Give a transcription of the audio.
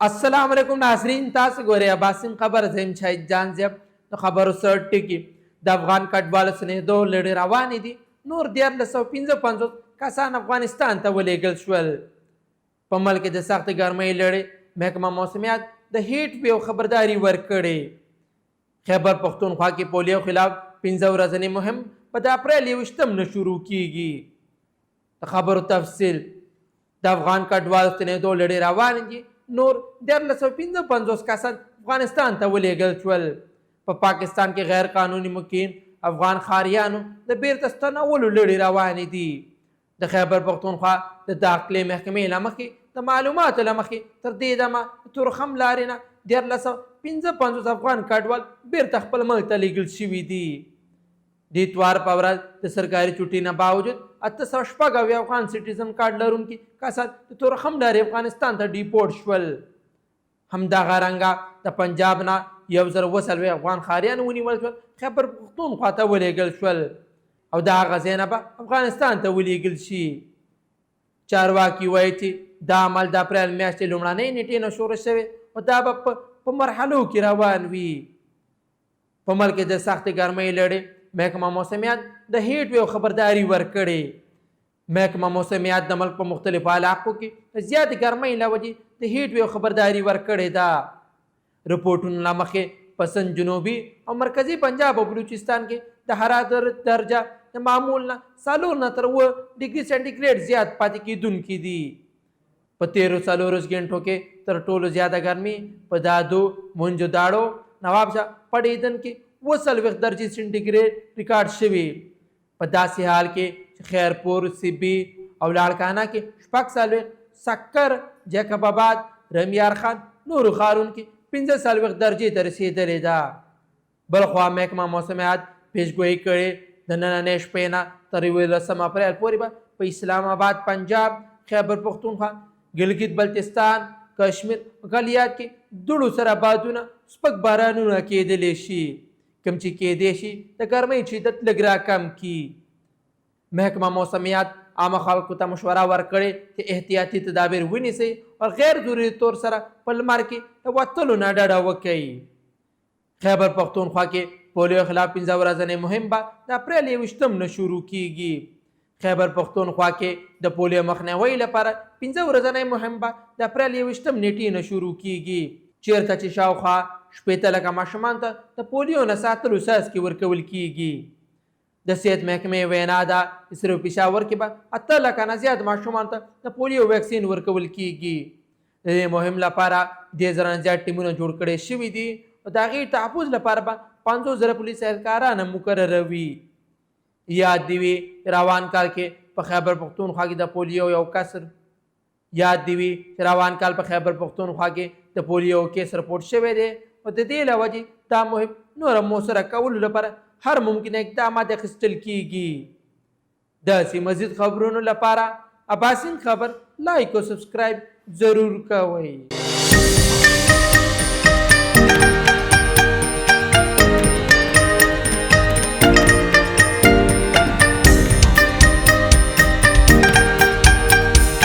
अस्सलाम वालेकुम नाजरीन, तासु ګورئ عباسم خبر زم شاهد جان زیب د خبرو سر ټکی د افغان کډوالو سنېدو لړۍ روانې دي. نور 1355 کسان افغانستان ته ولېږل شول. په ملک د سخت ګرمۍ لړۍ محکمه موسمیات د هیټ ویو خبرداري ورکړې. خیبر پښتونخوا کې پولیو خلاف 15 ورځنی مهم په د اپریل 21 نه شروع کیږي. د خبرو تفصیل د افغان کډوالو سنېدو لړۍ روانې دي. نور 1355 کسان افغانستان ته ولېږل شول. په پاکستان کې غیر قانوني مقیم افغان ښاریانو د بیرته ستنولو لړۍ روانې دي. د خیبر پښتونخوا د داخلي محکمې له مخې د معلوماتو له مخې تر دې دمه تورخم لارې نه 1355 افغان کډوال بیرته خپل ملک ته لېږل شوي دي. د اتوار په ورځ د سرکاري چوټۍ نه باوجود 806 افغان سټیزن کارډ لرونکي کسان د تورخم لارې افغانستان ته ډیپورټ شول. همدغه رنګه د پنجاب نه 1040 افغان ښاریان ونیول شول، خیبر پښتونخوا ته ولېږل شول او د هغه ځای نه به افغانستان ته ولېږل شي. چارواکي وایي چې دا عمل د اپریل میاشتې لومړنۍ نیټې نه شروع شوی او دا به په مرحلو کې روان وي. په ملک د سخت ګرمۍ لړۍ محکمه موسمیات د هیټ ویو خبرداري ورکړې. محکمه موسمیات د ملک په مختلفو علاقو کې د زیاتې ګرمۍ له وجې د هیټ ویو خبرداري ورکړې ده. رپورټونو له مخې په سند، جنوبي او مرکزي پنجاب او بلوچستان کې د حرارت درجه د معمول نه 4 نه تر 7 ډګري سنټیګریډ زیات پاتې کېدونکي دي. په 13 غنټو کې تر ټولو زیاته ګرمي په دادو، منجو داړو، نوابشاه، پډیدن کې 40 درجې سنټیګریډ ریکارډ شوي. په داسې حال کې چې خیرپور، سیبي او لاړکانه کې 40، سکر، جیکب آباد، رمیار خان، نورو ښارونو کې 45 درجې ته رسېدلې ده. بلخوا محکمه موسمیات پیشګویي کړې د نننۍ شپې نه تر 11 اپریل پورې به په اسلام آباد، پنجاب، خیبر پښتونخوا، ګلګت بلتستان، کشمیر او غلیات کې دوړو سره بادونه سپک بارانونه کېدلی شي، کوم چې کېدی شي د ګرمۍ شدت لږ راکم کړي. محکمه موسمیات عامه خلکو ته مشوره ورکړې چې احتیاطي تدابیر ونیسئ او غیر ضروري طور سره په لمر کې د وتلو نه ډډه وکړئ. خیبر پښتونخوا کې پولیو خلاف 15 ورځنی مهم به د اپریل 21 نه شروع کیږي. خیبر پښتونخوا کې د پولیو مخنیوي لپاره 15 ورځنی مهم به د اپریل 21 نیټې نه شروع کیږي، چیرته چې شاوخوا 80 لکه ماشومان ته د پولیو نه ساتلو څاڅکي ورکول کیږي. د صحت محکمې وینا ده چې صرف پېښور کې به 8 لکه نه زیات ماشومان ته د پولیو ویکسین ورکول کیږي. د دې مهم لپاره 10,000 نه زیات ټیمونه جوړ کړي شوي دي او د هغې تحفظ لپاره به 500,000 پولیس اهلکاران مقرروي. یاد دی وي روان کال کې په خیبر پښتونخوا کې د پولیو یو کسر یاد دی وي روان کال په خیبر پښتونخوا کې د پولیو کیس رپورټ شوی دی او د دې له وجې دا مهم نور موثره کولو لپاره هر ممکن اقدامات اخیستل کیږي. داسې مزید خبرونو لپاره عباسین خبر لایک او سبسکرایب ضرور کوئ.